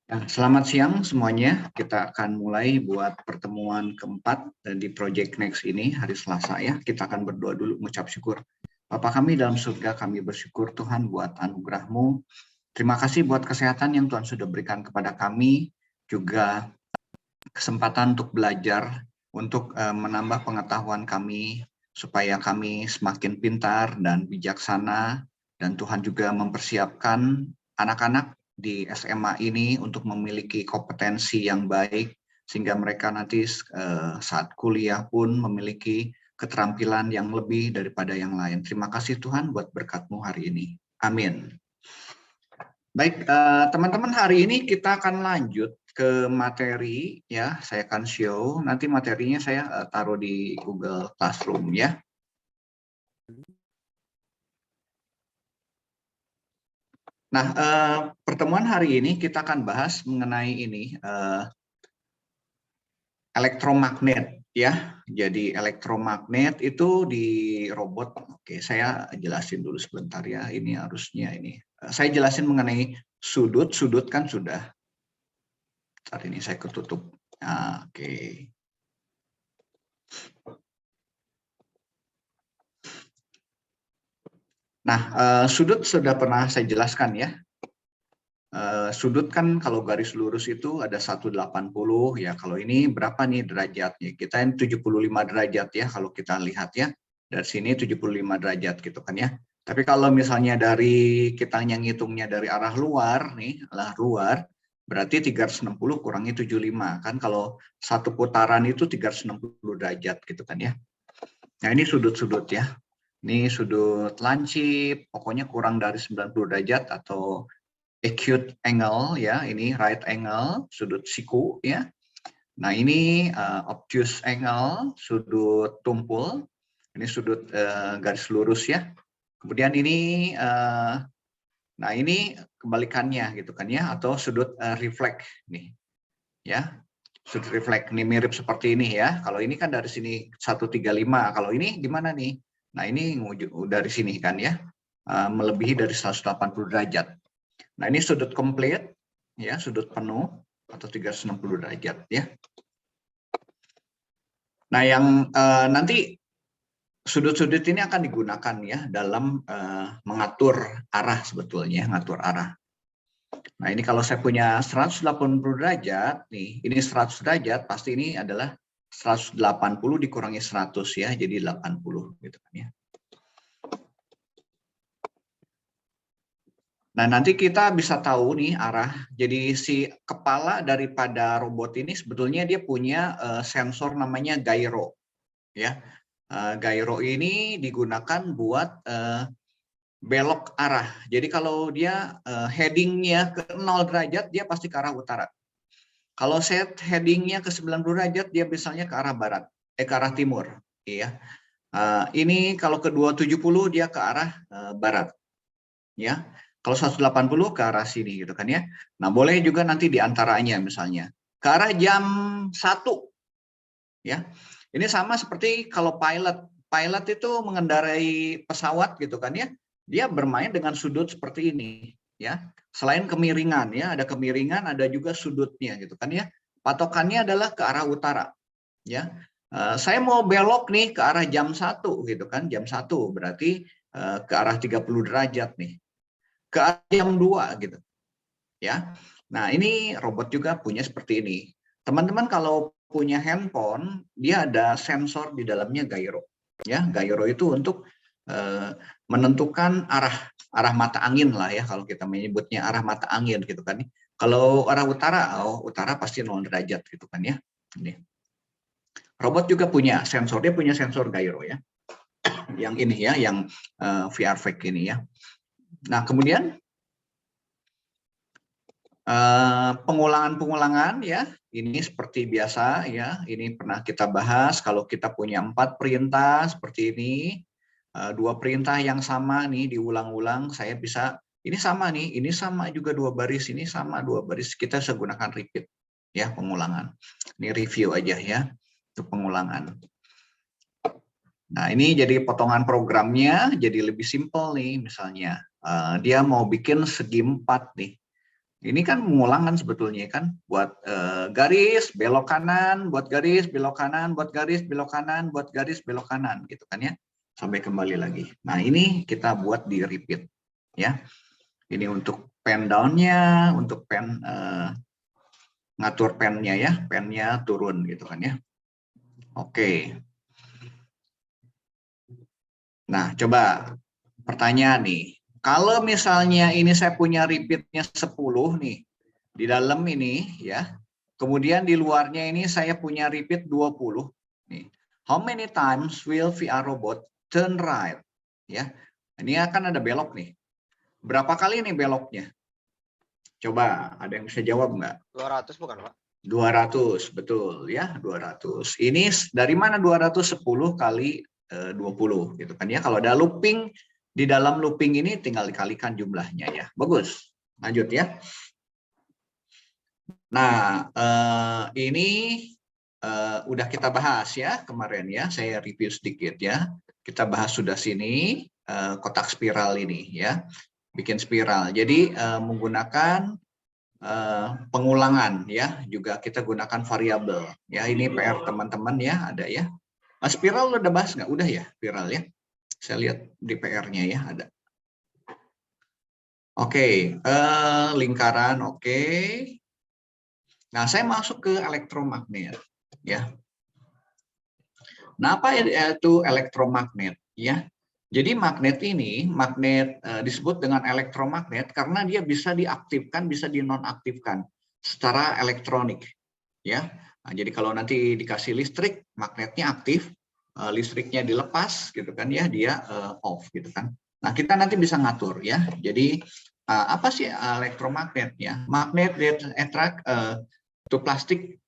Ya, selamat siang semuanya. Kita akan mulai buat pertemuan keempat di Project Next ini hari Selasa ya. Kita akan berdoa dulu mengucap syukur. Bapa kami dalam surga, kami bersyukur Tuhan buat anugerah-Mu. Terima kasih buat kesehatan yang Tuhan sudah berikan kepada kami, juga kesempatan untuk belajar, untuk menambah pengetahuan kami, supaya kami semakin pintar dan bijaksana, dan Tuhan juga mempersiapkan anak-anak di SMA ini untuk memiliki kompetensi yang baik, sehingga mereka nanti saat kuliah pun memiliki keterampilan yang lebih daripada yang lain. Terima kasih Tuhan buat berkat-Mu hari ini. Amin. Baik, teman-teman, hari ini kita akan lanjut ke materi ya. Saya akan show, nanti materinya saya taruh di Google Classroom ya. Nah, pertemuan hari ini kita akan bahas mengenai ini elektromagnet ya. Jadi elektromagnet itu di robot. Oke, saya jelasin dulu sebentar ya. Ini harusnya ini. Saya jelasin mengenai sudut kan sudah. Saat ini saya ketutup. Oke. Nah, sudut sudah pernah saya jelaskan ya. Sudut kan kalau garis lurus itu ada 180 ya. Kalau ini berapa nih derajatnya? Kita yang 75 derajat ya kalau kita lihat ya. Dari sini 75 derajat gitu kan ya. Tapi kalau misalnya dari kita yang ngitungnya dari arah luar nih, arah luar, berarti 360 kurangi 75 kan. Kalau satu putaran itu 360 derajat gitu kan ya. Nah, ini sudut-sudut ya. Ini sudut lancip, pokoknya kurang dari 90 derajat atau acute angle ya, ini right angle, sudut siku ya. Nah, ini obtuse angle, sudut tumpul. Ini sudut garis lurus ya. Kemudian ini nah ini kebalikannya gitu kan ya, atau sudut reflect nih. Ya. Sudut reflect ini mirip seperti ini ya. Kalau ini kan dari sini 135, kalau ini gimana nih? Nah, ini dari sini kan ya, melebihi dari 180 derajat. Nah, ini sudut komplit ya, sudut penuh atau 360 derajat ya. Nah, yang nanti sudut-sudut ini akan digunakan ya dalam mengatur arah sebetulnya, mengatur arah. Nah, ini kalau saya punya 180 derajat nih, ini 100 derajat, pasti ini adalah 180 dikurangi 100 ya, jadi 80 gitu kan ya. Nah, nanti kita bisa tahu nih arah. Jadi si kepala daripada robot ini sebetulnya dia punya sensor namanya gyro. Ya, gyro ini digunakan buat belok arah. Jadi kalau dia headingnya ke 0 derajat, dia pasti ke arah utara. Kalau set headingnya ke 90 derajat, dia misalnya ke arah barat, ke arah timur. Iya. Ini kalau ke 270 dia ke arah barat. Ya. Kalau 180 ke arah sini gitu kan ya. Nah, boleh juga nanti di antaranya misalnya ke arah jam 1 ya. Ini sama seperti kalau pilot. Pilot itu mengendarai pesawat gitu kan ya. Dia bermain dengan sudut seperti ini ya. Selain kemiringan ya, ada kemiringan, ada juga sudutnya gitu kan ya. Patokannya adalah ke arah utara ya. Saya mau belok nih ke arah jam 1 gitu kan. Jam 1 berarti ke arah 30 derajat nih. Ke arah jam 2 gitu ya. Nah, ini robot juga punya seperti ini. Teman-teman kalau punya handphone, dia ada sensor di dalamnya gyro. Ya, gyro itu untuk menentukan arah mata angin lah ya, kalau kita menyebutnya arah mata angin gitu kan. Kalau arah utara, utara pasti 0 derajat gitu kan ya. Ini. Robot juga punya sensor, dia punya sensor gyro ya. Yang ini ya, yang VRFAC ini ya. Nah, kemudian pengulangan-pengulangan ya, ini seperti biasa ya, ini pernah kita bahas. Kalau kita punya 4 perintah seperti ini, 2 perintah yang sama nih diulang-ulang, saya bisa ini sama nih, ini sama juga 2 baris, ini sama 2 baris, kita bisa gunakan repeat ya, pengulangan. Ini review aja ya, untuk pengulangan. Nah, ini jadi potongan programnya jadi lebih simpel nih, misalnya dia mau bikin segi 4 nih. Ini kan mengulang kan sebetulnya kan, buat garis belok kanan, buat garis belok kanan, buat garis belok kanan, buat garis belok kanan gitu kan ya, sampai kembali lagi. Nah ini kita buat di repeat ya. Ini untuk pen down-nya, untuk pen ngatur pennya ya, pennya turun gitu kan ya. Oke. Nah coba pertanyaan nih, kalau misalnya ini saya punya repeatnya 10 nih di dalam ini ya. Kemudian di luarnya ini saya punya repeat 20 nih. How many times will VR robot turn right? Ya. Ini akan ada belok nih. Berapa kali nih beloknya? Coba ada yang bisa jawab nggak? 200 bukan, Pak? 200, betul ya, 200. Ini dari mana 210 kali 20 gitu kan ya. Kalau ada looping, di dalam looping ini tinggal dikalikan jumlahnya ya. Bagus. Lanjut ya. Nah, ini udah kita bahas ya kemarin ya. Saya review sedikit ya. Kita bahas sudah sini kotak spiral ini ya. Bikin spiral. Jadi menggunakan pengulangan ya. Juga kita gunakan variabel ya. Ini PR teman-teman ya, ada ya. Spiral udah bahas nggak? Udah ya, spiral ya. Saya lihat di PR-nya ya ada. Oke, lingkaran oke. Nah, saya masuk ke elektromagnet ya. Nah, apa itu elektromagnet ya? Jadi magnet ini, magnet disebut dengan elektromagnet karena dia bisa diaktifkan, bisa dinonaktifkan secara elektronik ya. Nah, jadi kalau nanti dikasih listrik, magnetnya aktif, listriknya dilepas gitu kan ya, dia off gitu kan. Nah, kita nanti bisa ngatur ya. Jadi apa sih elektromagnet ya? Magnet that attract to plastik.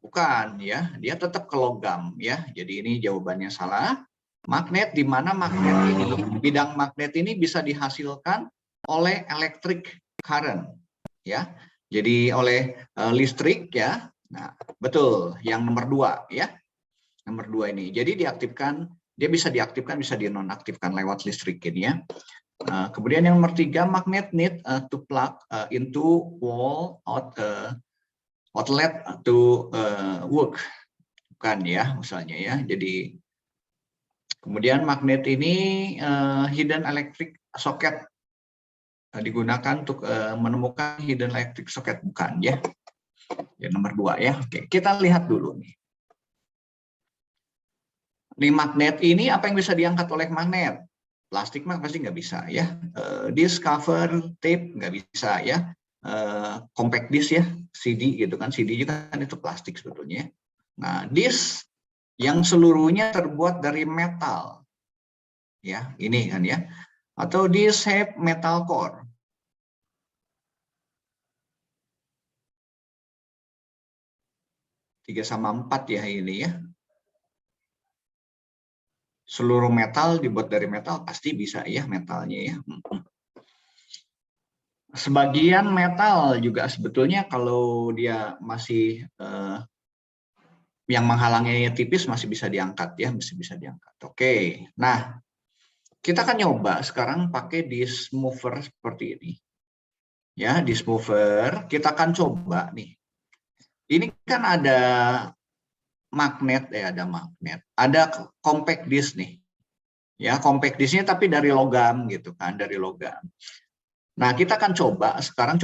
Bukan ya, dia tetap ke logam ya. Jadi ini jawabannya salah. Magnet, di mana magnet ini, bidang magnet ini bisa dihasilkan oleh electric current ya. Jadi oleh listrik ya. Nah, betul, yang nomor 2 ya. Nomor 2 ini. Jadi diaktifkan, dia bisa diaktifkan, bisa dinonaktifkan lewat listrik ini ya. Kemudian yang nomor 3, magnet need to plug into wall outlet to work, bukan ya misalnya ya. Jadi kemudian magnet ini hidden electric socket digunakan untuk menemukan hidden electric socket, bukan ya. Ya nomor 2 ya. Oke, kita lihat dulu nih. Nih magnet ini apa yang bisa diangkat oleh magnet? Plastik mah pasti nggak bisa ya. Disk, cover, tape nggak bisa ya. Compact disc ya, CD gitu kan, CD juga kan itu plastik sebetulnya. Nah, disk yang seluruhnya terbuat dari metal, ya ini kan ya, atau disk shape metal core. Tiga sama 4 ya ini ya. Seluruh metal dibuat dari metal pasti bisa ya metalnya ya. Sebagian metal juga sebetulnya kalau dia masih yang menghalanginya tipis masih bisa diangkat ya, masih bisa diangkat. Oke, nah kita akan nyoba sekarang pakai disk mover seperti ini. Ya, disk mover kita akan coba nih. Ini kan ada magnet ya, ada magnet, ada compact disk nih. Ya, compact disknya tapi dari logam gitu kan, dari logam. Nah, kita akan coba sekarang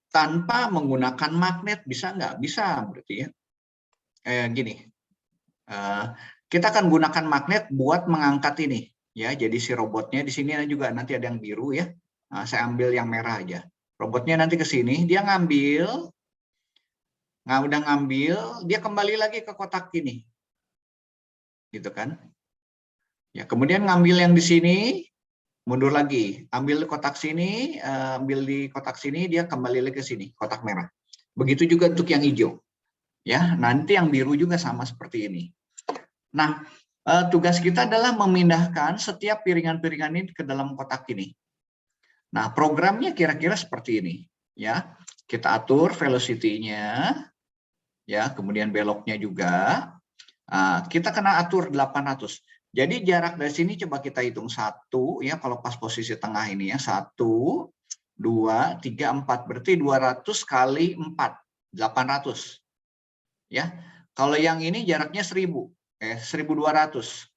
tanpa menggunakan magnet, bisa nggak? Bisa berarti ya. Gini, kita akan gunakan magnet buat mengangkat ini. Ya, jadi si robotnya di sini juga nanti ada yang biru ya. Nah, saya ambil yang merah aja. Robotnya nanti ke sini, dia ngambil. Nah, udah ngambil, dia kembali lagi ke kotak ini. Gitu kan? Ya, kemudian ngambil yang di sini, mundur lagi, ambil kotak sini, ambil di kotak sini, dia kembali lagi ke sini, kotak merah. Begitu juga untuk yang hijau. Ya, nanti yang biru juga sama seperti ini. Nah, tugas kita adalah memindahkan setiap piringan-piringan ini ke dalam kotak ini. Nah, programnya kira-kira seperti ini. Ya, kita atur velocity-nya, ya, kemudian beloknya juga. Kita kena atur 800. Jadi jarak dari sini coba kita hitung 1 ya, kalau pas posisi tengah ini ya, 1, 2, 3, 4. Berarti 200 kali 4, 800. Ya. Kalau yang ini jaraknya 1000, 1200.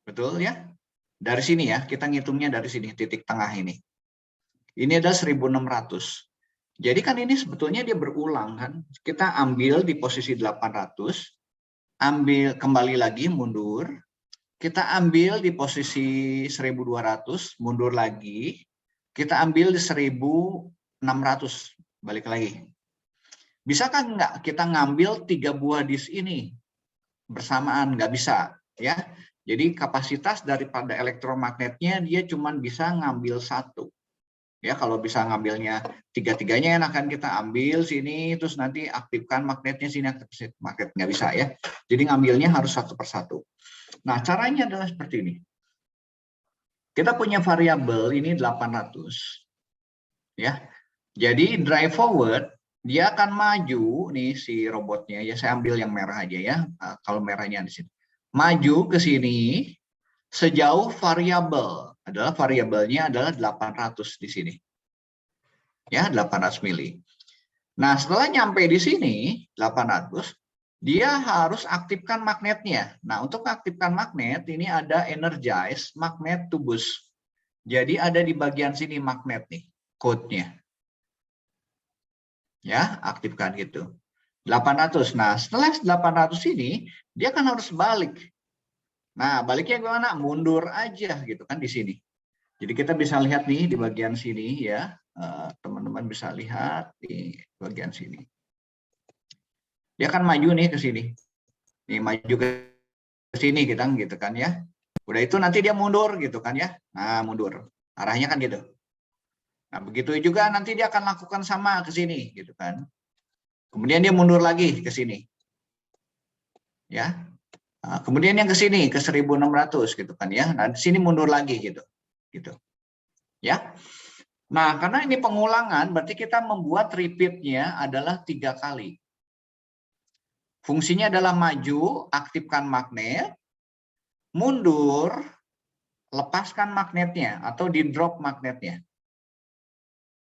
Betul ya? Dari sini ya, kita ngitungnya dari sini, titik tengah ini. Ini adalah 1600. Jadi kan ini sebetulnya dia berulang kan. Kita ambil di posisi 800, ambil kembali lagi mundur. Kita ambil di posisi 1200, mundur lagi. Kita ambil di 1600, balik lagi. Bisakah nggak kita ngambil 3 buah disk ini bersamaan? Nggak bisa ya. Jadi kapasitas daripada elektromagnetnya dia cuma bisa ngambil 1. Ya, kalau bisa ngambilnya tiga-tiganya enak kan, kita ambil sini terus nanti aktifkan magnetnya sini, aktifkan magnet, nggak bisa ya. Jadi ngambilnya harus satu persatu. Nah, caranya adalah seperti ini. Kita punya variabel ini 800. Ya. Jadi drive forward dia akan maju nih si robotnya ya, saya ambil yang merah aja ya. Kalau merahnya di sini. Maju ke sini sejauh variabelnya adalah 800 di sini. Ya, 800 mili. Nah, setelah nyampe di sini 800, dia harus aktifkan magnetnya. Nah, untuk aktifkan magnet ini ada energize magnet to boost. Jadi ada di bagian sini magnet nih, code-nya. Ya, aktifkan gitu. 800. Nah, setelah 800 ini dia kan harus balik. Nah, baliknya gimana? Mundur aja gitu kan di sini. Jadi kita bisa lihat nih di bagian sini ya, teman-teman bisa lihat di bagian sini. Dia akan maju nih ke sini. Nih maju ke sini gitu kan ya. Udah itu nanti dia mundur gitu kan ya. Nah, mundur. Arahnya kan gitu. Nah, begitu juga nanti dia akan lakukan sama ke sini gitu kan. Kemudian dia mundur lagi ke sini. Ya. Nah, kemudian yang ke sini ke 1600 gitu kan ya. Nah, di sini mundur lagi gitu. Gitu. Ya. Nah, karena ini pengulangan berarti kita membuat repeat-nya adalah 3 kali. Fungsinya adalah maju, aktifkan magnet, mundur, lepaskan magnetnya atau di drop magnetnya.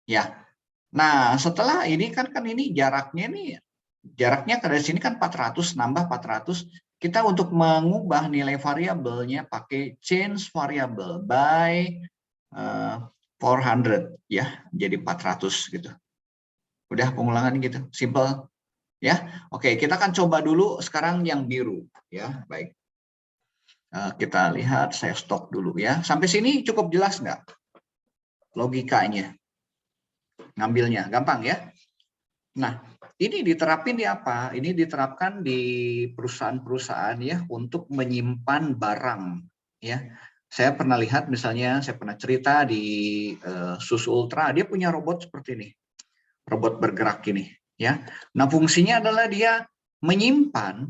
Ya. Nah, setelah ini kan ini jaraknya dari sini kan 400, nambah 400. Kita untuk mengubah nilai variabelnya pakai change variable by 400 ya, jadi 400 gitu. Udah pengulangan gitu, simple ya. Oke, kita akan coba dulu sekarang yang biru ya. Baik. Kita lihat, saya stop dulu ya. Sampai sini cukup jelas nggak logikanya? Ngambilnya gampang ya. Nah, ini diterapin di apa? Ini diterapkan di perusahaan-perusahaan ya untuk menyimpan barang ya. Saya pernah lihat misalnya, saya pernah cerita di SUS Ultra, dia punya robot seperti ini. Robot bergerak ini ya. Nah, fungsinya adalah dia menyimpan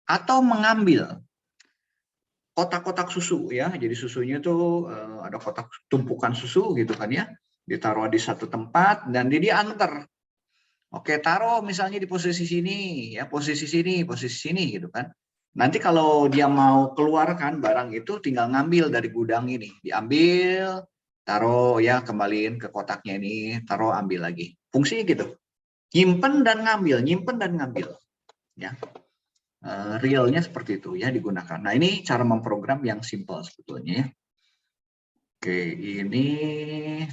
atau mengambil kotak-kotak susu ya. Jadi susunya tuh ada kotak tumpukan susu gitu kan ya. Ditaruh di satu tempat dan dia antar. Oke, taruh misalnya di posisi sini ya, posisi sini gitu kan. Nanti kalau dia mau keluarkan barang itu tinggal ngambil dari gudang ini, diambil, taruh ya, kembaliin ke kotaknya ini, taruh ambil lagi. Fungsinya gitu. Nyimpen dan ngambil, nyimpen dan ngambil. Ya. Realnya seperti itu ya digunakan. Nah, ini cara memprogram yang simple sebetulnya ya. Oke, ini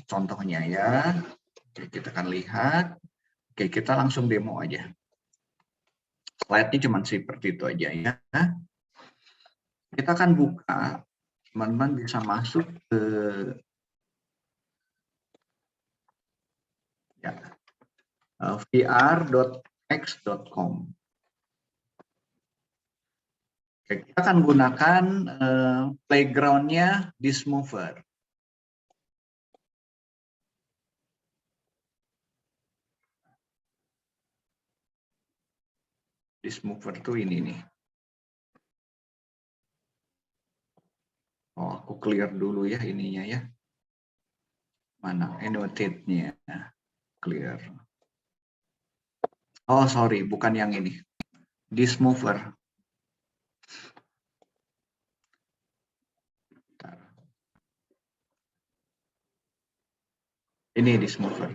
contohnya ya. Oke, kita akan lihat. Oke, kita langsung demo aja. Slide-nya cuma seperti itu aja ya. Kita akan buka, teman-teman bisa masuk ke ya, vr.x.com. Kita akan gunakan playground-nya Dismover. Dismover tuh ini nih. Oh, aku clear dulu ya ininya ya. Mana annotate-nya? Clear. Oh, sorry, bukan yang ini. Dismover. Ini di smoother.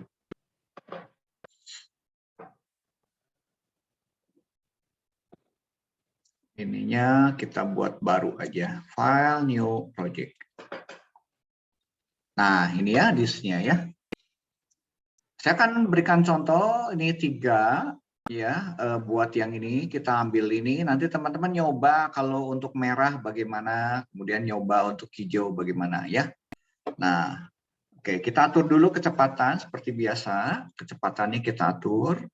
Ininya kita buat baru aja. File, new project. Nah, ini ya disknya ya. Saya akan berikan contoh, ini 3 ya, buat yang ini kita ambil ini, nanti teman-teman nyoba kalau untuk merah bagaimana, kemudian nyoba untuk hijau bagaimana ya. Nah, oke, kita atur dulu kecepatan seperti biasa, kecepatannya kita atur,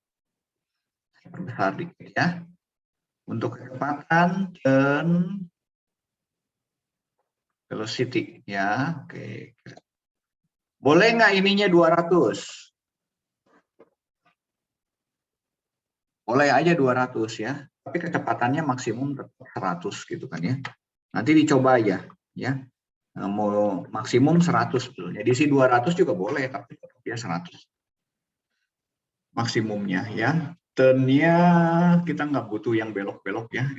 besar dikit ya. Untuk kecepatan dan velocity ya, oke. Boleh nggak ininya 200? Boleh aja 200 ya, tapi kecepatannya maksimum 100 gitu kan ya. Nanti dicoba aja ya. Mau maksimum 100 sebetulnya. Di sini 200 juga boleh, tapi dia 100 maksimumnya ya. Turn-nya kita nggak butuh yang belok-belok ya,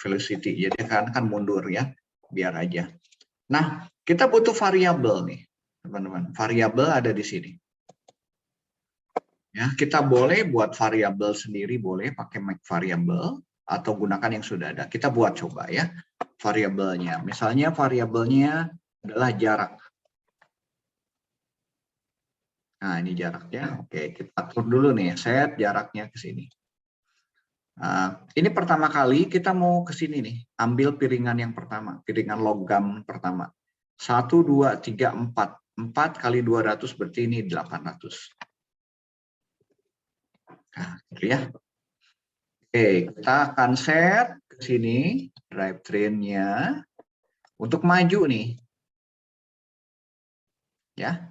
velocity. Jadi kan mundur ya, biar aja. Nah, kita butuh variabel nih, teman-teman. Variabel ada di sini. Ya, kita boleh buat variabel sendiri, boleh pakai make variable atau gunakan yang sudah ada. Kita buat coba ya variabelnya. Misalnya variabelnya adalah jarak. Nah, ini jaraknya. Oke, kita atur dulu nih, set jaraknya ke sini. Nah, ini pertama kali kita mau ke sini nih, ambil piringan yang pertama, piringan logam pertama. 1, 2, 3, 4. 4 kali 200 berarti ini 800. Nah, gitu ya. Oke, kita akan set ke sini drivetrain-nya untuk maju nih. Ya.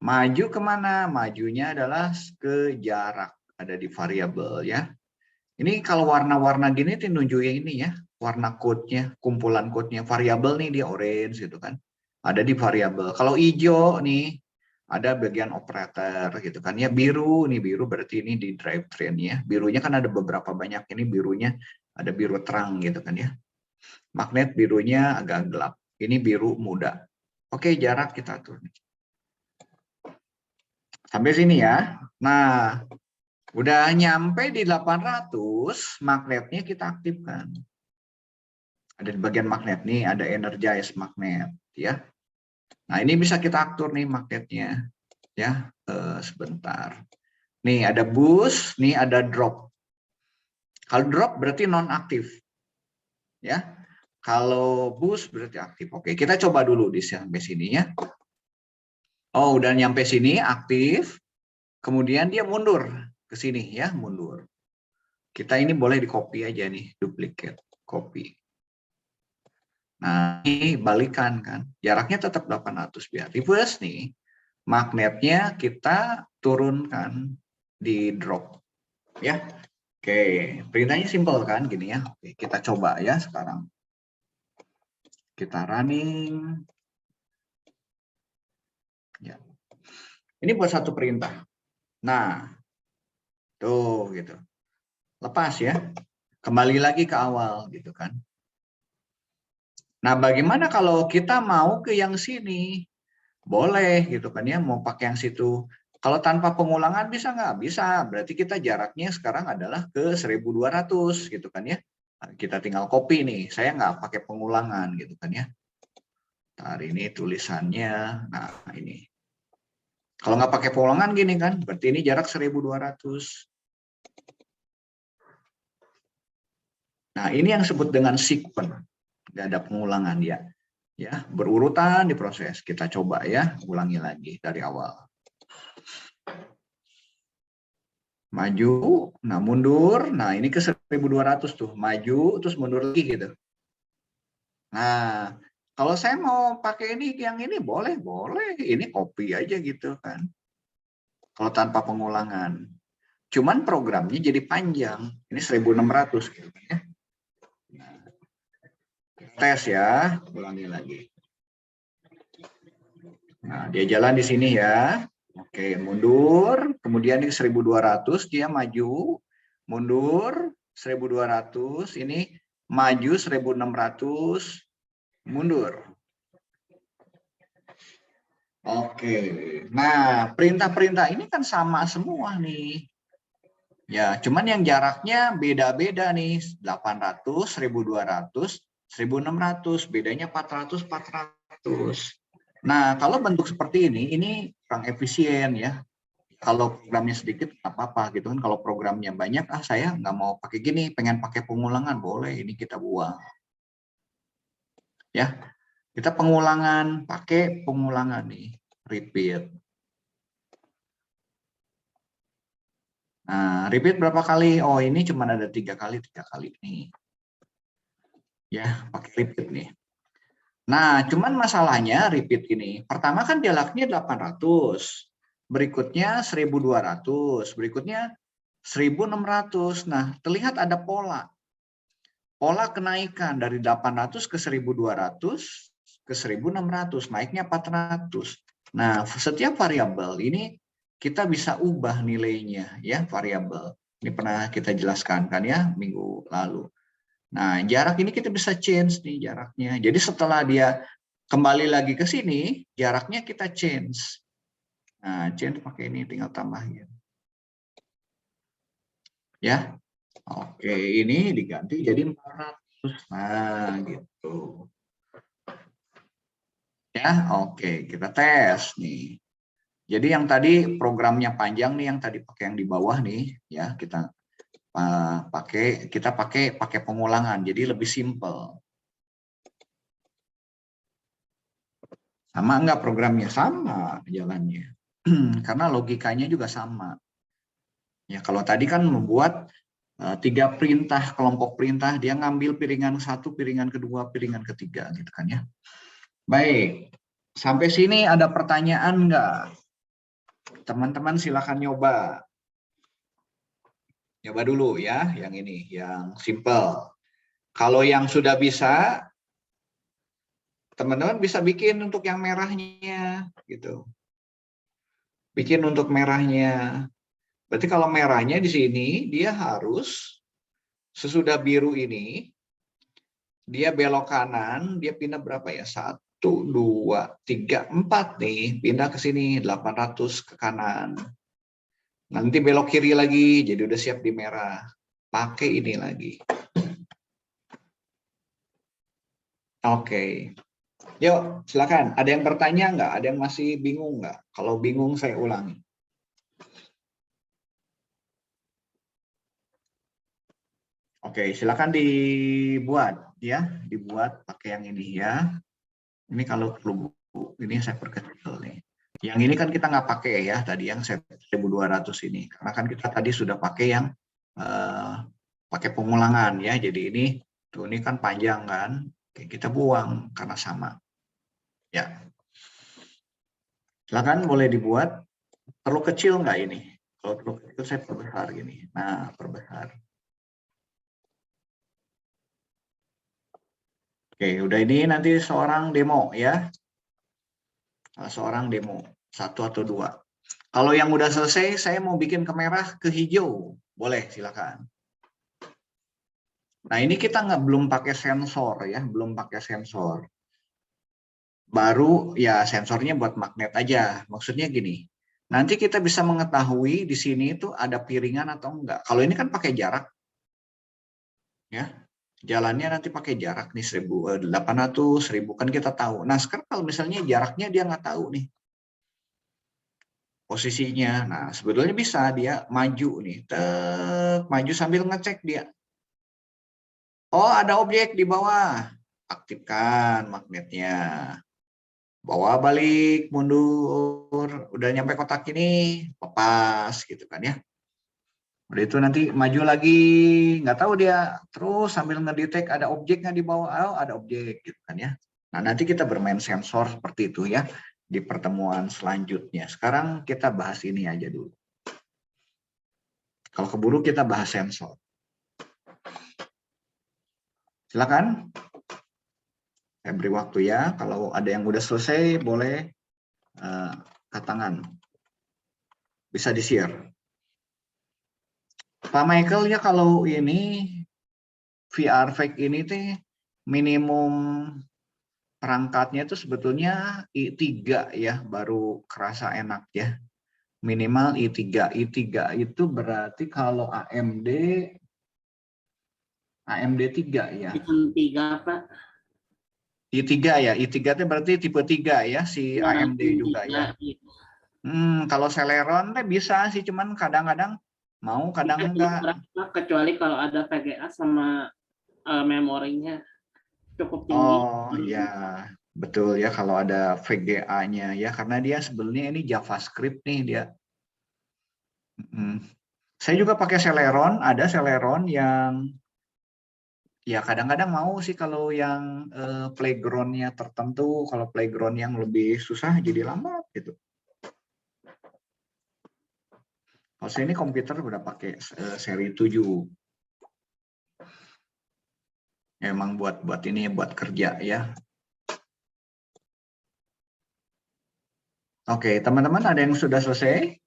Maju kemana? Majunya adalah ke jarak, ada di variabel ya. Ini kalau warna-warna gini tuh nunjukin ini ya, warna code-nya, kumpulan code-nya. Variabel nih dia orange gitu kan. Ada di variabel. Kalau hijau nih ada bagian operator gitu kan ya. Biru nih, biru berarti ini di drivetrain ya. Birunya kan ada beberapa banyak, ini birunya ada biru terang gitu kan ya. Magnet birunya agak gelap. Ini biru muda. Oke, jarak kita atur nih. Sampai sini ya. Nah, udah nyampe di 800, magnetnya kita aktifkan. Ada di bagian magnet nih, ada energize magnet ya. Nah, ini bisa kita atur nih magnetnya ya. Sebentar. Nih ada boost, nih ada drop. Kalau drop berarti non aktif. Ya. Kalau boost berarti aktif. Oke, kita coba dulu di sampai sini ya. Oh, udah nyampe sini aktif. Kemudian dia mundur ke sini ya, mundur. Kita ini boleh di copy aja nih, duplicate, copy. Nah, ini balikan kan. Jaraknya tetap 800 biar reverse nih. Magnetnya kita turunkan di drop. Ya. Oke, perintahnya simple kan gini ya. Oke, kita coba ya sekarang. Kita running. Ya. Ini buat satu perintah. Nah, tuh gitu. Lepas ya. Kembali lagi ke awal gitu kan. Nah, bagaimana kalau kita mau ke yang sini? Boleh gitu kan ya, mau pakai yang situ. Kalau tanpa pengulangan bisa nggak? Bisa. Berarti kita jaraknya sekarang adalah ke 1200 gitu kan ya. Nah, kita tinggal copy nih. Saya nggak pakai pengulangan gitu kan ya. Hari ini tulisannya, nah ini. Kalau nggak pakai pengulangan gini kan, berarti ini jarak 1200. Nah, ini yang disebut dengan sequence. Nggak ada pengulangan dia. Ya, berurutan diproses. Kita coba ya, ulangi lagi dari awal. Maju, nah mundur, nah ini ke 1200 tuh, maju terus mundur lagi gitu. Nah, kalau saya mau pakai ini yang ini boleh, ini copy aja gitu kan. Kalau tanpa pengulangan. Cuman programnya jadi panjang. Ini 1600 gitu ya. Nah, tes ya, ulangi lagi. Nah, dia jalan di sini ya. Oke, mundur, kemudian di 1200 dia maju, mundur 1200, ini maju 1600, mundur. Oke, Nah, perintah-perintah ini kan sama semua nih. Ya, cuman yang jaraknya beda-beda nih. 800, 1200, 1600. Bedanya 400, 400. Nah, kalau bentuk seperti ini kurang efisien ya. Kalau programnya sedikit nggak apa-apa gitu kan. Kalau programnya banyak, saya nggak mau pakai gini, pengen pakai pengulangan, boleh. Ini kita buang. Ya, kita pengulangan, pakai pengulangan nih, repeat. Nah, repeat berapa kali? Oh, ini cuma ada 3 kali nih. Ya, pakai repeat nih. Nah, cuman masalahnya repeat ini. Pertama kan dialognya 800, berikutnya 1200, berikutnya 1600. Nah, terlihat ada pola. Pola kenaikan dari 800 ke 1200 ke 1600, naiknya 400. Nah, setiap variabel ini kita bisa ubah nilainya ya, variabel. Ini pernah kita jelaskan kan ya minggu lalu. Nah, jarak ini kita bisa change nih jaraknya. Jadi setelah dia kembali lagi ke sini, jaraknya kita change. Nah, change pakai ini tinggal tambahin. Ya. Oke, ini diganti jadi 400. Nah, gitu. Ya, oke, kita tes nih. Jadi yang tadi programnya panjang nih, yang tadi pakai yang di bawah nih, ya kita pakai pengulangan, jadi lebih simple. Sama enggak programnya? Sama jalannya. Karena logikanya juga sama. Ya, kalau tadi kan membuat 3 perintah, kelompok perintah, dia ngambil piringan 1, piringan kedua, piringan ketiga, gitu kan ya. Baik, sampai sini ada pertanyaan enggak? Teman-teman silakan nyoba. Nyoba dulu ya, yang ini, yang simple. Kalau yang sudah bisa, teman-teman bisa bikin untuk yang merahnya, gitu. Bikin untuk merahnya. Berarti kalau merahnya di sini, dia harus sesudah biru ini, dia belok kanan, dia pindah berapa ya? 1, 2, 3, 4 nih, pindah ke sini, 800 ke kanan. Nanti belok kiri lagi, jadi udah siap di merah. Pakai ini lagi. Oke. Yuk, silakan. Ada yang bertanya nggak? Ada yang masih bingung nggak? Kalau bingung, saya ulangi. Oke, silakan dibuat ya, dibuat pakai yang ini ya. Ini kalau perlu buku, ini saya perkecil nih. Yang ini kan kita nggak pakai ya, tadi yang 1200 ini. Karena kan kita tadi sudah pakai yang pakai pengulangan ya. Jadi ini kan panjang kan. Oke, kita buang karena sama. Ya, silakan boleh dibuat. Perlu kecil nggak ini? Kalau perlu kecil saya perbesar gini. Nah, perbesar. Oke, udah ini nanti seorang demo ya. Seorang demo, 1 atau 2. Kalau yang udah selesai, saya mau bikin ke merah, ke hijau. Boleh, silakan. Nah, ini kita belum pakai sensor ya, belum pakai sensor. Baru ya sensornya buat magnet aja. Maksudnya gini, nanti kita bisa mengetahui di sini itu ada piringan atau enggak. Kalau ini kan pakai jarak. Ya, jalannya nanti pakai jarak nih 800, 1000 kan kita tahu. Nah, sekarang kalau misalnya jaraknya dia nggak tahu nih posisinya. Nah, sebetulnya bisa dia maju nih, maju sambil ngecek dia. Oh, ada objek di bawah. Aktifkan magnetnya. Bawa balik, mundur. Udah nyampe kotak ini, lepas gitu kan ya. Udah itu nanti maju lagi, nggak tahu dia. Terus sambil ngedetek ada objeknya di bawah. Oh, ada objek gitu kan ya. Nah, nanti kita bermain sensor seperti itu ya di pertemuan selanjutnya. Sekarang kita bahas ini aja dulu. Kalau keburu kita bahas sensor. Silakan. Saya beri waktu ya. Kalau ada yang udah selesai, boleh angkat tangan. Bisa di-share. Pak Michael ya, kalau ini VR fake ini minimum perangkatnya itu sebetulnya i3 ya, baru kerasa enak ya. Minimal i3. i3 itu berarti kalau AMD 3 ya. Item 3, Pak. i3 ya, i3 itu berarti tipe 3 ya, si Ya, AMD item juga 3. ya. Kalau Celeron teh bisa sih, cuman kadang-kadang mau, kadang enggak. Kecuali kalau ada VGA sama memorinya cukup tinggi. Oh ya, betul ya kalau ada VGA-nya ya, karena dia sebenarnya ini JavaScript nih dia. Saya juga pakai Celeron, ada Celeron yang ya kadang-kadang mau sih kalau yang playground-nya tertentu, kalau playground yang lebih susah jadi lambat gitu. Kalau saya ini komputer udah pakai seri 7. Emang buat ini buat kerja ya. Oke, teman-teman ada yang sudah selesai?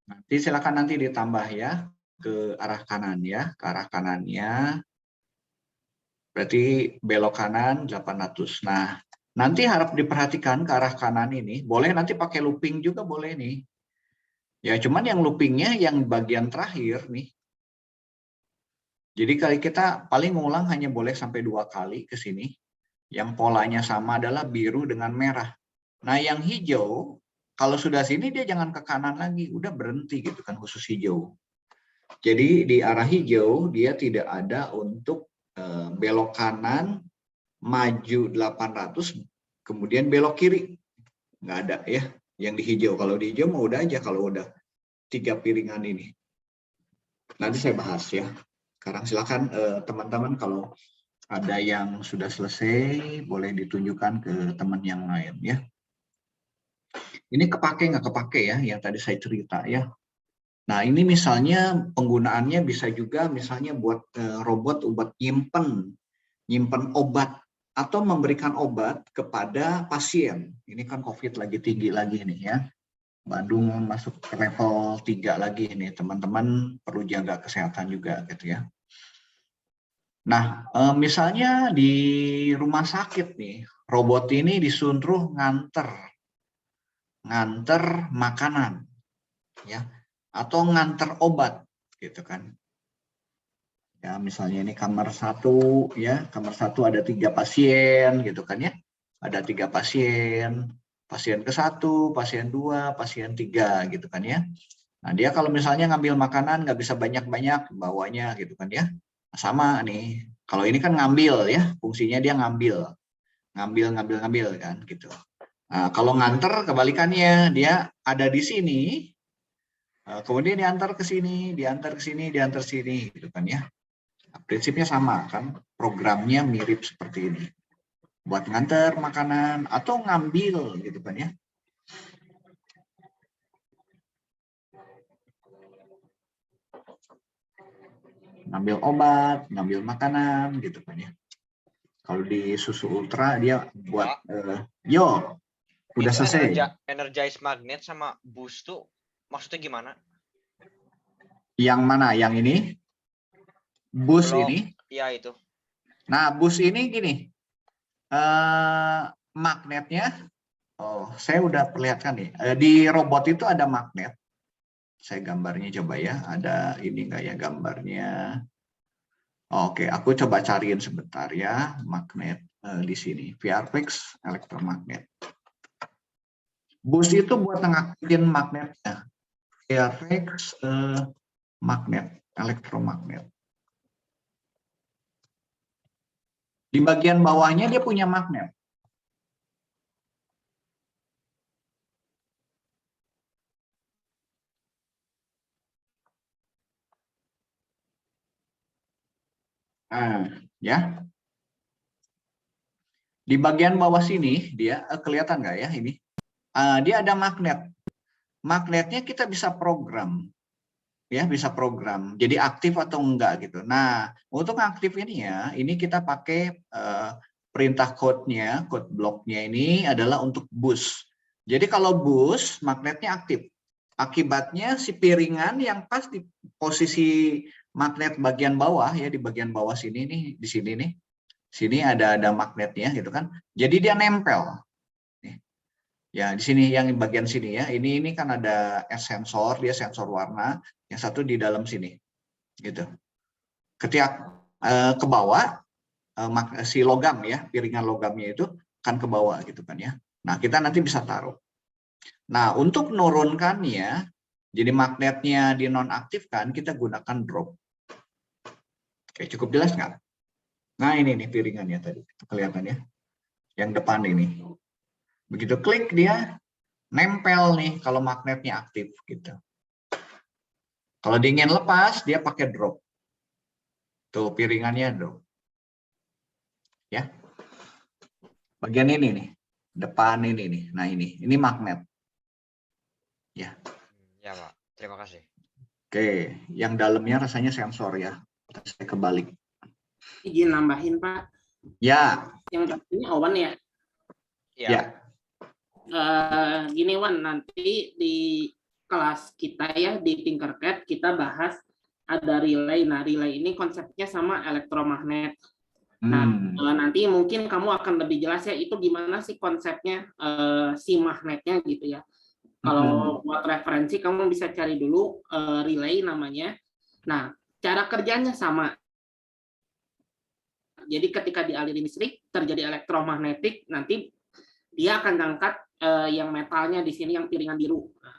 Nanti silakan nanti ditambah ya ke arah kanan ya, ke arah kanannya. Berarti belok kanan 800. Nah, nanti harap diperhatikan ke arah kanan ini. Boleh nanti pakai looping juga boleh nih. Ya, cuman yang loopingnya yang bagian terakhir nih. Jadi kali kita paling ngulang hanya boleh sampai 2 kali ke sini. Yang polanya sama adalah biru dengan merah. Nah, yang hijau, kalau sudah sini dia jangan ke kanan lagi. Udah berhenti gitu kan khusus hijau. Jadi di arah hijau dia tidak ada untuk belok kanan, maju 800, kemudian belok kiri. Nggak ada ya, yang di hijau. Kalau di hijau mau udah aja kalau udah 3 piringan ini. Nanti saya bahas ya. Sekarang silakan teman-teman kalau ada yang sudah selesai, boleh ditunjukkan ke teman yang lain ya. Ini kepake nggak kepake ya, yang tadi saya cerita ya. Nah ini misalnya penggunaannya bisa juga misalnya buat robot buat nyimpen obat atau memberikan obat kepada pasien. Ini kan COVID lagi tinggi lagi nih ya. Bandung masuk ke level 3 lagi nih, teman-teman perlu jaga kesehatan juga gitu ya. Nah, misalnya di rumah sakit nih, robot ini disuruh nganter makanan ya atau nganter obat gitu kan. Ya, misalnya ini kamar 1 ya, kamar 1 ada 3 pasien gitu kan ya. Ada 3 pasien, pasien ke-1, pasien 2, pasien 3 gitu kan ya. Nah, dia kalau misalnya ngambil makanan nggak bisa banyak-banyak bawanya gitu kan ya. Sama nih. Kalau ini kan ngambil ya, fungsinya dia ngambil kan gitu. Nah, kalau nganter kebalikannya, dia ada di sini, kemudian diantar ke sini, diantar ke sini, diantar sini gitu kan ya. Nah, prinsipnya sama kan, programnya mirip seperti ini. Buat nganter makanan atau ngambil gitu kan ya. Ngambil obat, ngambil makanan gitu kan ya. Kalau di susu ultra dia buat yo udah selesai. Energize magnet sama boost tuh maksudnya gimana? Yang mana? Yang ini? Boost ini? Iya itu. Nah, boost ini gini. Magnetnya, saya udah perlihatkan nih. Di robot itu ada magnet. Saya gambarnya coba ya. Ada ini nggak ya gambarnya? Oke, aku coba cariin sebentar ya magnet di sini. VRFX elektromagnet. Boost itu buat ngaktifin magnetnya. VRFX magnet, elektromagnet. Di bagian bawahnya dia punya magnet. Ya. Di bagian bawah sini dia kelihatan nggak ya ini? Dia ada magnet. Magnetnya kita bisa program. Ya, bisa program. Jadi aktif atau enggak gitu. Nah, untuk aktif ini ya, ini kita pakai perintah code-nya, code block-nya ini adalah untuk boost. Jadi kalau bus, magnetnya aktif. Akibatnya si piringan yang pas di posisi magnet bagian bawah ya, di bagian bawah sini nih, di sini nih. Sini ada magnetnya gitu kan. Jadi dia nempel. Nih. Ya, di sini yang bagian sini ya. Ini kan ada sensor, dia sensor warna, yang satu di dalam sini. Gitu. Ketika ke bawah si logam ya, piringan logamnya itu kan ke bawah gitu kan ya. Nah, kita nanti bisa taruh. Nah, untuk menurunkannya, jadi magnetnya dinonaktifkan, kita gunakan drop. Oke, cukup jelas nggak? Nah, ini nih piringannya tadi, kelihatan ya. Yang depan ini. Begitu klik dia, nempel nih kalau magnetnya aktif gitu. Kalau dingin lepas, dia pakai drop. Tuh, piringannya drop. Ya. Bagian ini nih, depan ini nih. Nah, ini magnet. Ya. Ya, Pak. Terima kasih. Oke, yang dalamnya rasanya sensor ya. Saya kebalik. Izin nambahin, Pak. Ya. Yang ini Owen ya. Ya. Gini Wan, nanti di kelas kita ya di Tinkercad kita bahas ada relay. Nah, relay ini konsepnya sama elektromagnet. Nah, nanti mungkin kamu akan lebih jelas ya itu gimana sih konsepnya si magnetnya gitu ya. Kalau buat referensi kamu bisa cari dulu relay namanya. Nah, cara kerjanya sama. Jadi ketika dialirin listrik terjadi elektromagnetik, nanti dia akan ngangkat yang metalnya di sini yang piringan biru. Nah,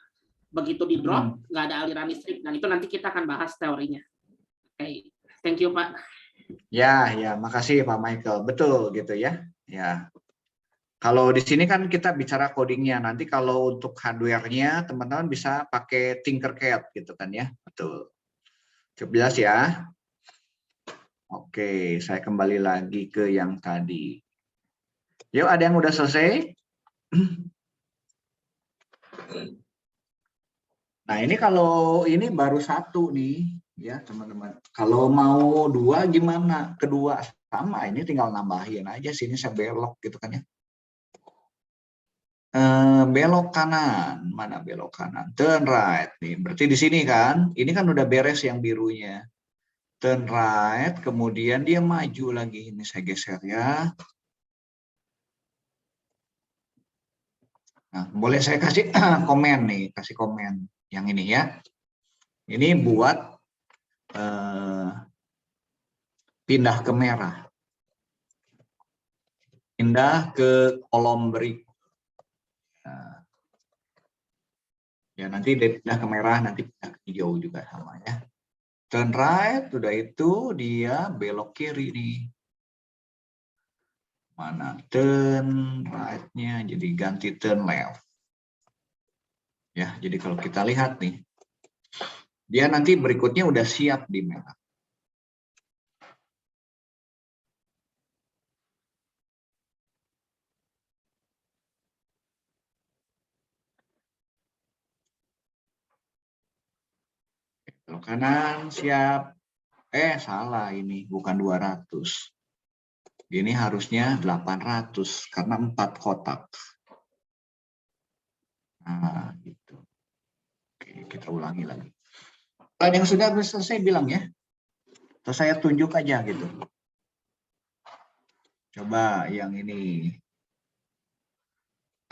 begitu di drop nggak ada aliran listrik, dan itu nanti kita akan bahas teorinya. Oke, thank you Pak. Ya, makasih Pak Michael. Betul gitu ya. Ya. Kalau di sini kan kita bicara codingnya. Nanti kalau untuk hardware-nya teman-teman bisa pakai Tinkercad gitu kan ya. Betul. Cukup jelas ya. Oke, saya kembali lagi ke yang tadi. Yuk, ada yang udah selesai? Nah, ini kalau ini baru satu nih, ya teman-teman. Kalau mau dua gimana? Kedua sama, ini tinggal nambahin aja. Sini saya belok gitu kan ya. Belok kanan, mana belok kanan? Turn right nih. Berarti di sini kan, ini kan udah beres yang birunya. Turn right, kemudian dia maju lagi. Ini saya geser ya. Nah, boleh saya kasih komen nih, kasih komen yang ini ya. Ini buat pindah ke merah. Pindah ke kolom berikut. Nah, ya nanti pindah ke merah, nanti pindah ke hijau juga sama ya. Turn right, udah itu dia belok kiri nih. Mana turn right-nya, jadi ganti turn left. Ya, jadi kalau kita lihat nih, dia nanti berikutnya udah siap di merah. Kalau kanan siap, salah ini, bukan 200. Ini harusnya 800 karena 4 kotak. Nah, gitu. Oke, kita ulangi lagi. Kalau yang sudah selesai bilang ya. Terus saya tunjuk aja gitu. Coba yang ini.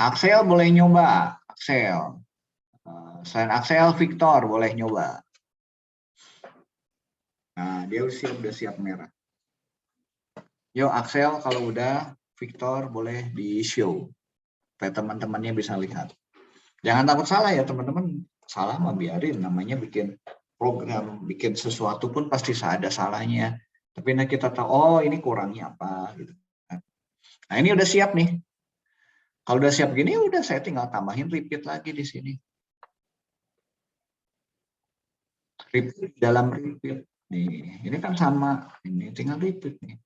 Axel boleh nyoba. Axel. Selain Axel, Victor boleh nyoba. Nah, dia udah siap merah. Yuk Axel, kalau udah Victor boleh di-show. Supaya teman-temannya bisa lihat. Jangan takut salah ya teman-teman. Salah mah biarin, namanya bikin program, bikin sesuatu pun pasti ada salahnya. Tapi nah kita tahu, oh ini kurangnya apa. Gitu. Nah ini udah siap nih. Kalau udah siap gini, udah saya tinggal tambahin repeat lagi di sini. Repeat dalam repeat. Nih, ini kan sama. Ini tinggal repeat nih.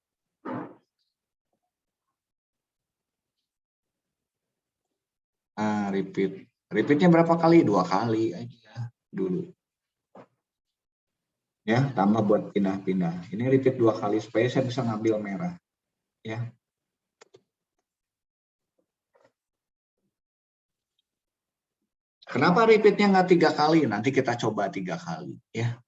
Nah, repeat. Repeatnya berapa kali? 2 kali aja dulu. Ya, tambah buat pindah-pindah. Ini repeat 2 kali supaya saya bisa ngambil merah. Ya. Kenapa repeatnya nggak 3 kali? Nanti kita coba 3 kali ya.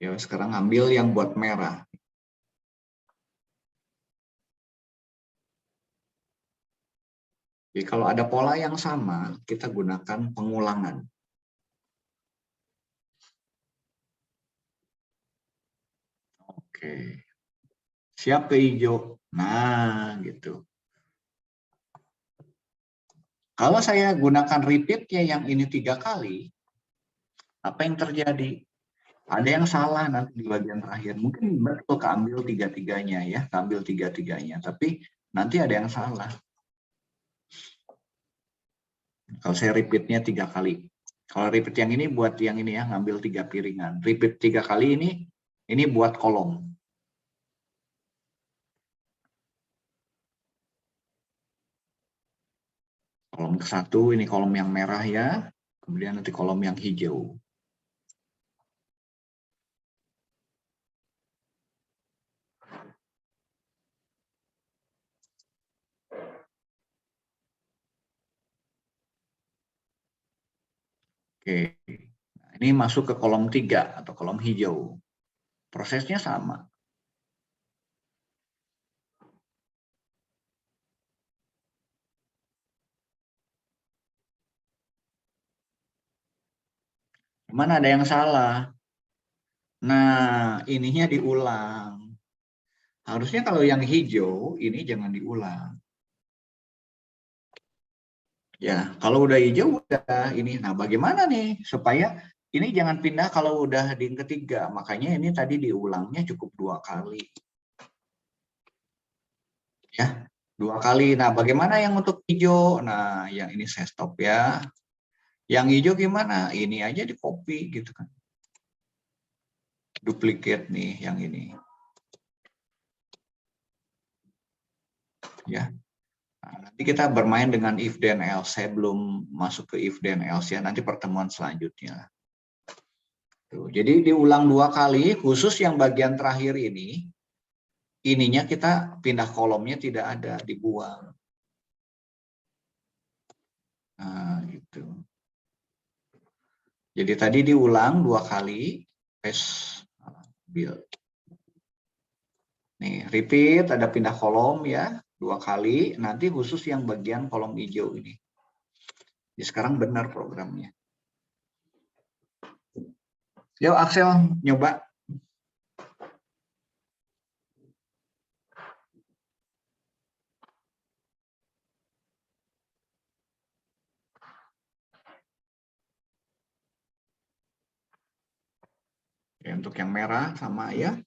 Ya sekarang ambil yang buat merah. Jadi kalau ada pola yang sama, kita gunakan pengulangan. Oke. Siap ke hijau. Nah, gitu. Kalau saya gunakan repeatnya yang ini 3 kali, apa yang terjadi? Ada yang salah nanti di bagian terakhir. Mungkin betul keambil 3-3-nya ya, keambil 3-3-nya. Tapi nanti ada yang salah. Kalau saya repeatnya 3 kali. Kalau repeat yang ini buat yang ini ya, ngambil 3 piringan. Repeat 3 kali ini buat kolom. Kolom ke-1 ini kolom yang merah ya, kemudian nanti kolom yang hijau. Oke, nah, ini masuk ke kolom 3 atau kolom hijau. Prosesnya sama. Cuman ada yang salah. Nah, ininya diulang. Harusnya kalau yang hijau, ini jangan diulang. Ya, kalau udah hijau, udah ini. Nah, bagaimana nih supaya ini jangan pindah kalau udah di yang ketiga. Makanya ini tadi diulangnya cukup 2 kali. Ya, 2 kali. Nah, bagaimana yang untuk hijau? Nah, yang ini saya stop ya. Yang hijau gimana? Ini aja di copy gitu kan. Duplicate nih yang ini. Ya. Nah, nanti kita bermain dengan if then else. Saya belum masuk ke if then else ya. Nanti pertemuan selanjutnya. Tuh, jadi diulang 2 kali, khusus yang bagian terakhir ini, ininya kita pindah kolomnya tidak ada, dibuang. Nah, gitu. Jadi tadi diulang 2 kali, build. Nih, repeat, ada pindah kolom ya, 2 kali, nanti khusus yang bagian kolom hijau ini. Jadi sekarang benar programnya. Yuk Axel, nyoba. Ya, untuk yang merah sama ya.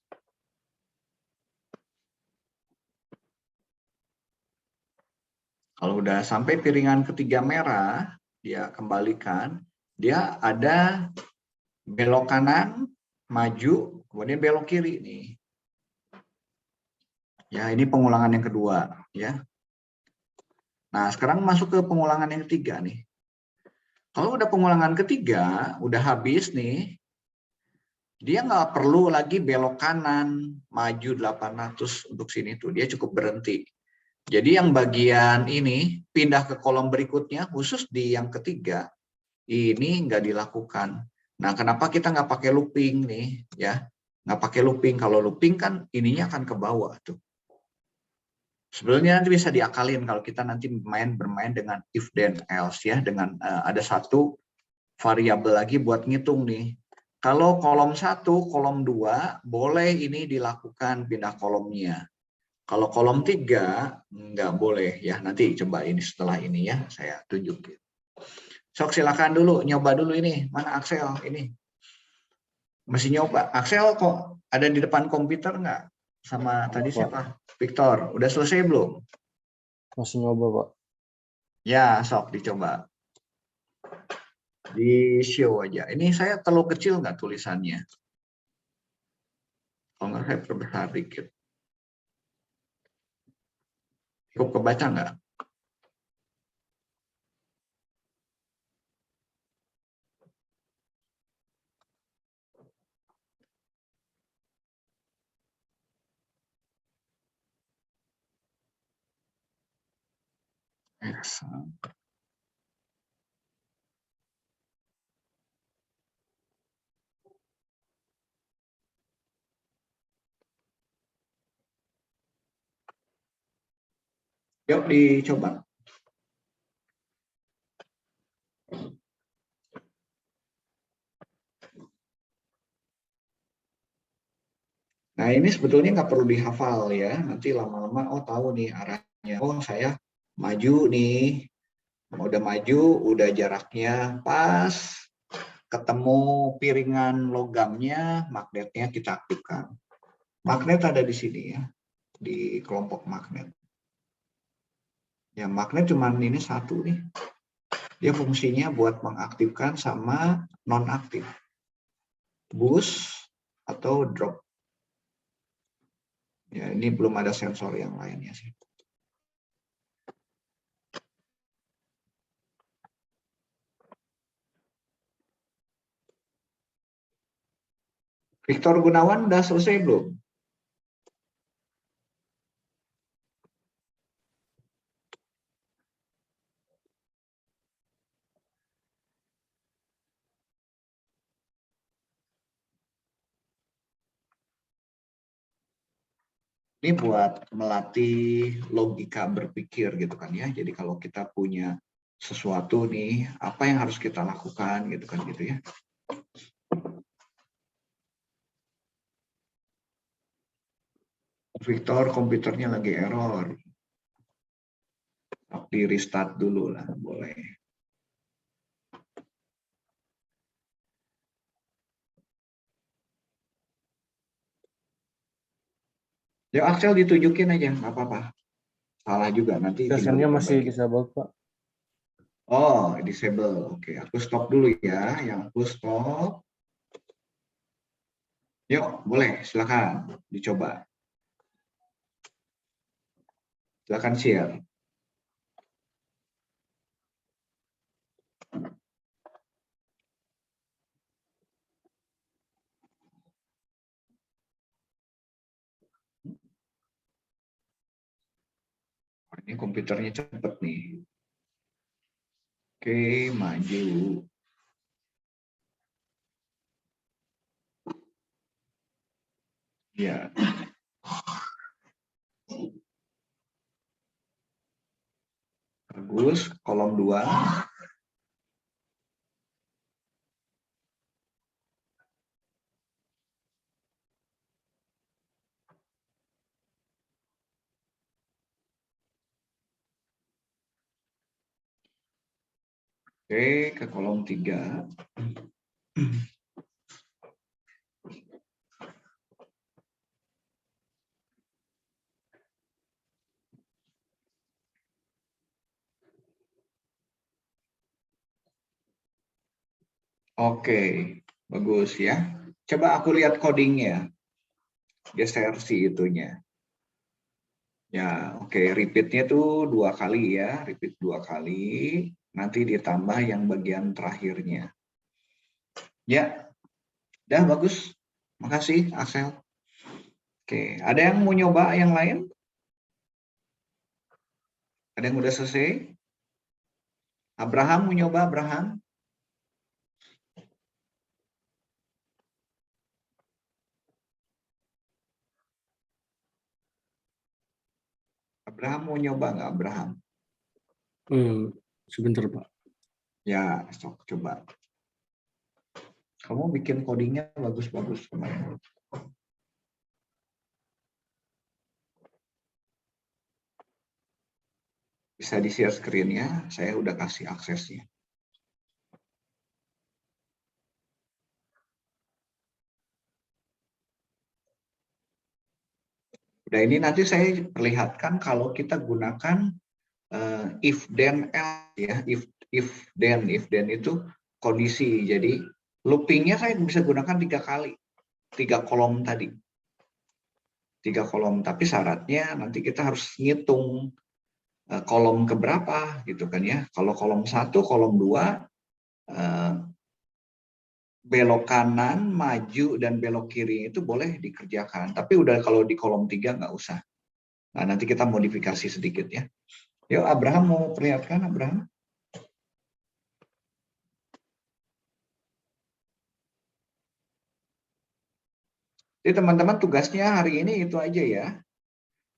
Kalau udah sampai piringan ketiga merah, dia kembalikan, dia ada belok kanan, maju, kemudian belok kiri nih. Ya, ini pengulangan yang kedua ya. Nah, sekarang masuk ke pengulangan yang ketiga nih. Kalau udah pengulangan ketiga, udah habis nih, dia nggak perlu lagi belok kanan, maju 800 untuk sini tuh, dia cukup berhenti. Jadi yang bagian ini pindah ke kolom berikutnya, khusus di yang ketiga, ini nggak dilakukan. Nah, kenapa kita nggak pakai looping nih, ya? Nggak pakai looping. Kalau looping kan ininya akan ke bawah tuh. Sebenarnya nanti bisa diakalin kalau kita nanti bermain dengan if then else ya, dengan ada satu variabel lagi buat ngitung nih. Kalau kolom 1, kolom 2 boleh ini dilakukan pindah kolomnya. Kalau kolom 3 nggak boleh ya. Nanti coba ini setelah ini ya saya tunjukin. Sok silakan dulu nyoba dulu ini. Mana Axel ini? Masih nyoba. Axel kok ada di depan komputer nggak? Sama tadi Pak. siapa? Victor. Udah selesai belum? Masih nyoba, Pak. Ya, sok dicoba. Di show aja. Ini saya terlalu kecil nggak tulisannya? Kalau nggak saya perbesar dikit. Cukup kebaca nggak? X. Yuk dicoba. Nah, ini sebetulnya nggak perlu dihafal ya. Nanti lama-lama, oh tahu nih arahnya. Oh, saya maju nih. Udah maju, udah jaraknya pas. Ketemu piringan logamnya, magnetnya kita aktifkan. Magnet ada di sini ya, di kelompok magnet. Ya, magnet cuman ini satu nih. Dia fungsinya buat mengaktifkan sama non-aktif. Boost atau drop. Ya, ini belum ada sensor yang lainnya sih. Victor Gunawan udah selesai belum? Ini buat melatih logika berpikir gitu kan ya. Jadi kalau kita punya sesuatu nih, apa yang harus kita lakukan gitu kan gitu ya. Victor, komputernya lagi error. Di restart dulu lah, boleh. Ya Axel ditunjukin aja, nggak apa-apa. Salah juga nanti. Sessionnya masih disable, Pak. Oh, disable. Oke, aku stop dulu ya. Yang aku stop. Yuk, boleh. Silakan dicoba. Silakan share. Ini komputernya cepet nih. Oke, maju. Ya. Bagus, kolom 2. Oke, ke kolom 3. Oke, bagus ya. Coba aku lihat codingnya. Geser si itunya. Ya, oke. Repeatnya tuh 2 kali ya. Repeat 2 kali. Nanti ditambah yang bagian terakhirnya. Ya, udah bagus. Makasih, Axel. Oke, ada yang mau nyoba yang lain? Ada yang udah selesai? Abraham mau nyoba, Abraham? Abraham mau nyoba nggak, Abraham? Sebentar, Pak. Ya, sok coba. Kamu bikin codingnya bagus-bagus kemarin. Bisa di-share screen-nya, saya udah kasih aksesnya. Udah, ini nanti saya perlihatkan kalau kita gunakan if then else ya, if then itu kondisi. Jadi loopingnya saya bisa gunakan 3 kali, 3 kolom tadi, 3 kolom. Tapi syaratnya nanti kita harus ngitung kolom keberapa gitu kan ya. Kalau kolom 1, kolom 2 belok kanan, maju dan belok kiri itu boleh dikerjakan. Tapi udah kalau di kolom 3 nggak usah. Nah, nanti kita modifikasi sedikit ya. Yuk, Abraham mau perlihatkan, Abraham. Jadi teman-teman tugasnya hari ini itu aja ya.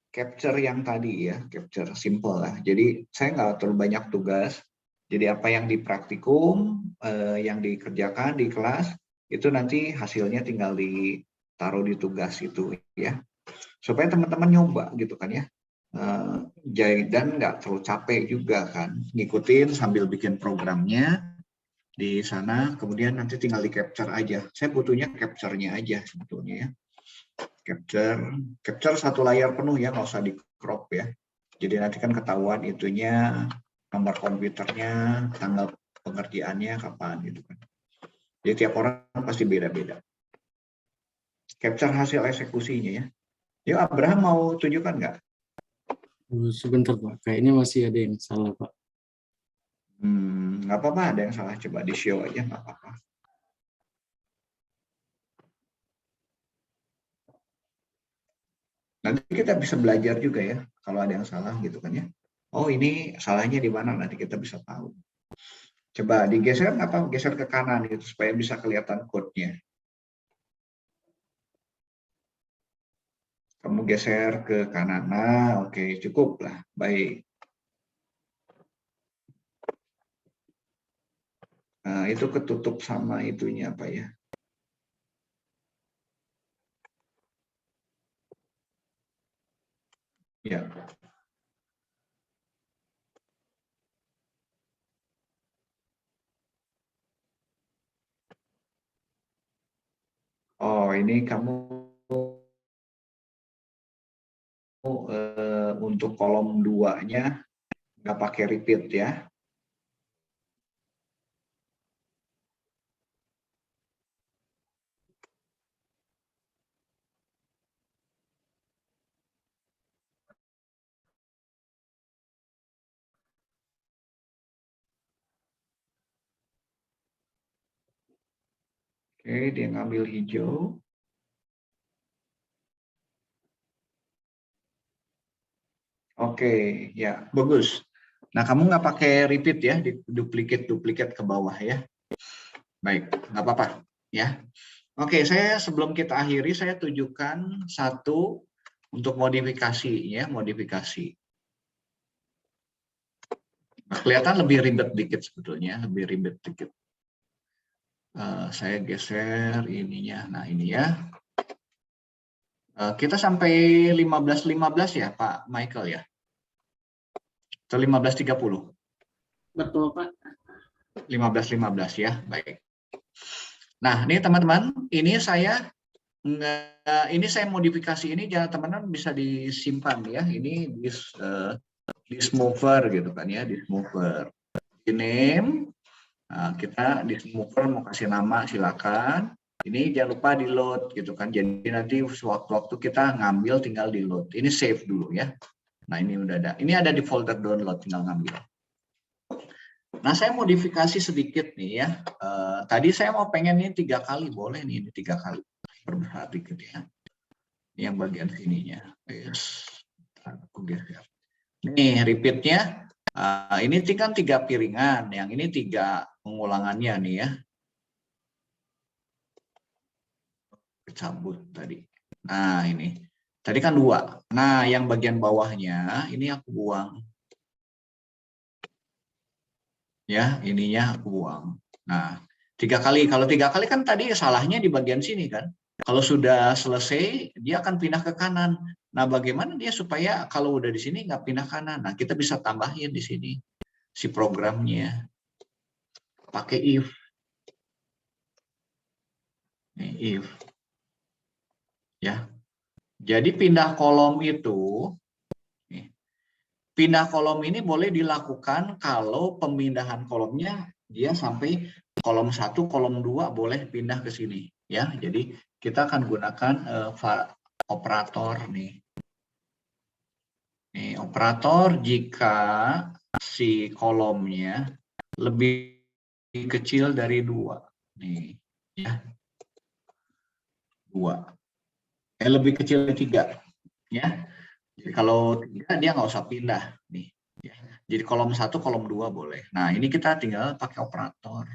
Capture yang tadi ya, capture simple lah. Jadi saya nggak terlalu banyak tugas. Jadi apa yang di praktikum, yang dikerjakan di kelas, itu nanti hasilnya tinggal ditaruh di tugas itu ya. Supaya teman-teman nyoba gitu kan ya. Dan nggak terlalu capek juga kan. Ngikutin sambil bikin programnya di sana, kemudian nanti tinggal di capture aja. Saya butuhnya capture-nya aja sebetulnya ya. Capture satu layar penuh ya, nggak usah di crop ya. Jadi nanti kan ketahuan itunya, nomor komputernya, tanggal pengerjaannya kapan gitu kan. Jadi tiap orang pasti beda-beda. Capture hasil eksekusinya ya. Yuk Abraham mau tunjukkan nggak? Sebentar Pak, kayaknya masih ada yang salah Pak. Nggak apa-apa, ada yang salah, coba di show aja nggak apa-apa. Nanti kita bisa belajar juga ya, kalau ada yang salah gitu kan ya. Oh ini salahnya di mana, nanti kita bisa tahu. Coba digeser apa geser ke kanan gitu supaya bisa kelihatan code-nya. Kamu geser ke kanan. Nah, oke, cukup lah. Baik. Nah, itu ketutup sama itunya apa ya? Ya. Oh, ini kamu untuk kolom 2-nya nggak pakai repeat ya. Oke, dia ngambil hijau. Oke, ya bagus. Nah, kamu nggak pakai repeat ya, duplikat ke bawah ya. Baik, nggak apa-apa ya. Oke, saya sebelum kita akhiri, saya tunjukkan satu untuk modifikasi ya, modifikasi. Nah, kelihatan lebih ribet dikit sebetulnya, lebih ribet dikit. Saya geser ininya, nah ini ya. Kita sampai 15.15 ya, Pak Michael ya? Atau 15.30? Betul, Pak. 15.15 ya, baik. Nah, ini teman-teman, ini saya modifikasi ini jangan teman-teman bisa disimpan ya. Ini disk mover gitu kan ya, disk mover. Di name, nah, kita disk mover mau kasih nama silakan. Ini jangan lupa di load gitu kan. Jadi nanti sewaktu-waktu kita ngambil tinggal di load. Ini save dulu ya. Nah ini udah ada. Ini ada di folder download, tinggal ngambil. Nah saya modifikasi sedikit nih ya. Tadi saya mau pengen ini 3 kali, boleh nih ini 3 kali. Perbesar dikit ya. Ini yang bagian sininya. Yes. Aku geser. Nih repeatnya. Ini kan 3 piringan. Yang ini 3 pengulangannya nih ya. Cabut tadi. Nah ini. Tadi kan 2. Nah yang bagian bawahnya ini aku buang. Ya, ininya aku buang. Nah, 3 kali. Kalau 3 kali kan tadi salahnya di bagian sini kan. Kalau sudah selesai, dia akan pindah ke kanan. Nah, bagaimana dia supaya kalau udah di sini nggak pindah kanan? Nah, kita bisa tambahin di sini si programnya. Pakai if. Nih, if. Ya. Jadi pindah kolom itu, pindah kolom ini boleh dilakukan kalau pemindahan kolomnya dia sampai kolom 1, kolom 2 boleh pindah ke sini ya. Jadi kita akan gunakan operator nih. Nih, operator jika si kolomnya lebih kecil dari 2 nih ya. 2. Lebih kecil dari 3 ya. Jadi kalau 3 dia nggak usah pindah nih. Ya. Jadi kolom 1, kolom 2 boleh. Nah, ini kita tinggal pakai operator.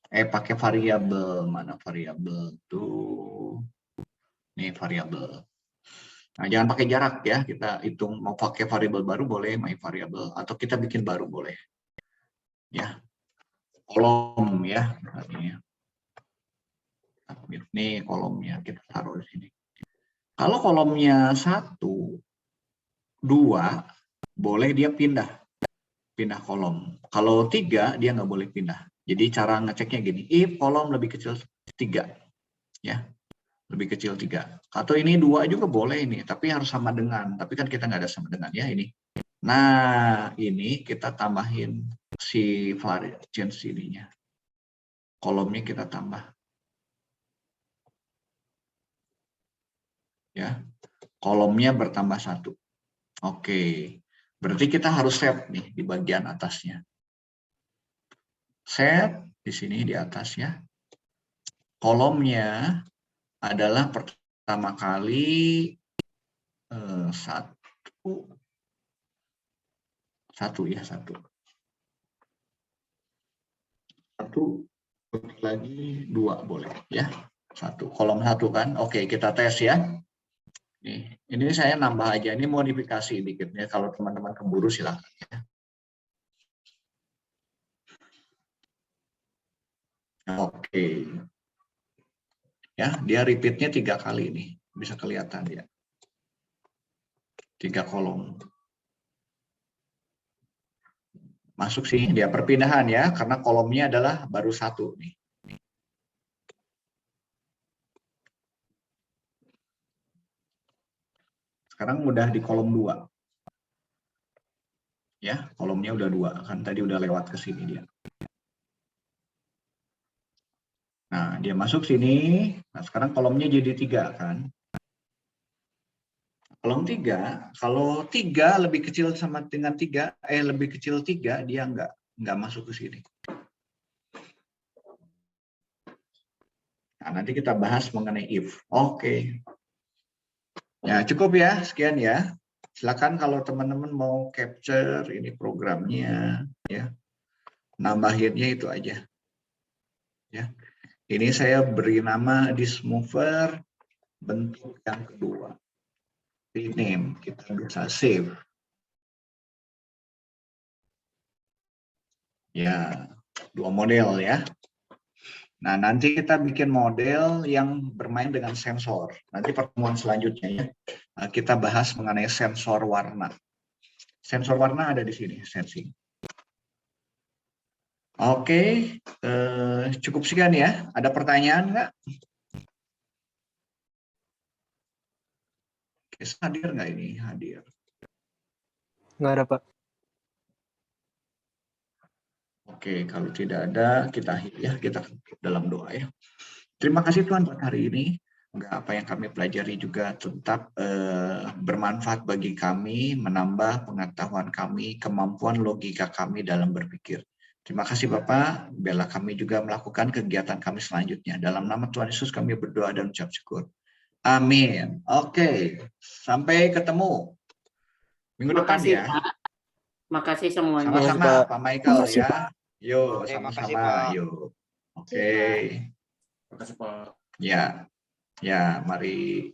Pakai variabel. Mana variabel tuh? Nih variabel. Nah, jangan pakai jarak ya. Kita hitung mau pakai variabel baru boleh, my variabel, atau kita bikin baru boleh. Ya. Kolom ya. Ini kolomnya kita taruh di sini. Kalau kolomnya 1, 2, boleh dia pindah kolom. Kalau 3 dia nggak boleh pindah. Jadi cara ngeceknya gini, if kolom lebih kecil 3, ya, lebih kecil 3. Atau ini 2 juga boleh ini, tapi harus sama dengan. Tapi kan kita nggak ada sama dengan ya ini. Nah ini kita tambahin si change ininya. Kolomnya kita tambah. Ya, kolomnya bertambah 1. Oke. Berarti kita harus set nih di bagian atasnya. Set di sini di atasnya. Kolomnya adalah pertama kali 1 ya 1. 1 lagi 2 boleh ya. 1 kolom 1 kan. Oke, kita tes ya. Nih, ini saya nambah aja, ini modifikasi dikit ya, kalau teman-teman keburu silakan ya. Oke. Ya, dia repeatnya 3 kali nih, bisa kelihatan ya. 3 kolom. Masuk sih dia perpindahan ya, karena kolomnya adalah baru 1 nih. Sekarang udah di kolom 2. Ya, kolomnya udah 2, kan tadi udah lewat ke sini dia. Nah, dia masuk sini. Nah, sekarang kolomnya jadi 3 kan. Kolom 3, kalau 3 lebih kecil sama dengan 3, lebih kecil 3, dia nggak masuk ke sini. Nah, nanti kita bahas mengenai if. Oke. Ya, cukup ya, sekian ya. Silakan kalau teman-teman mau capture ini programnya ya. Nambahinnya itu aja. Ya. Ini saya beri nama thismover bentuk yang kedua. Rename, kita bisa save. Ya, 2 model ya. Nah, nanti kita bikin model yang bermain dengan sensor. Nanti pertemuan selanjutnya ya, kita bahas mengenai sensor warna. Sensor warna ada di sini, sensing. Oke, cukup sekian ya. Ada pertanyaan nggak? Hadir nggak ini? Hadir. Nggak ada, Pak. Oke, kalau tidak ada, kita tutup dalam doa ya. Terima kasih Tuhan buat hari ini. Semoga apa yang kami pelajari juga tetap bermanfaat bagi kami, menambah pengetahuan kami, kemampuan logika kami dalam berpikir. Terima kasih Bapak, biarlah kami juga melakukan kegiatan kami selanjutnya. Dalam nama Tuhan Yesus kami berdoa dan ucap syukur. Amin. Oke, sampai ketemu minggu depan ya. Pak. Makasih semuanya. Sama-sama Pak Michael Makasih, ya. Yuk, Oke, makasih, sama-sama. Pak. Yuk. Oke. Terima kasih Pak. Ya, mari.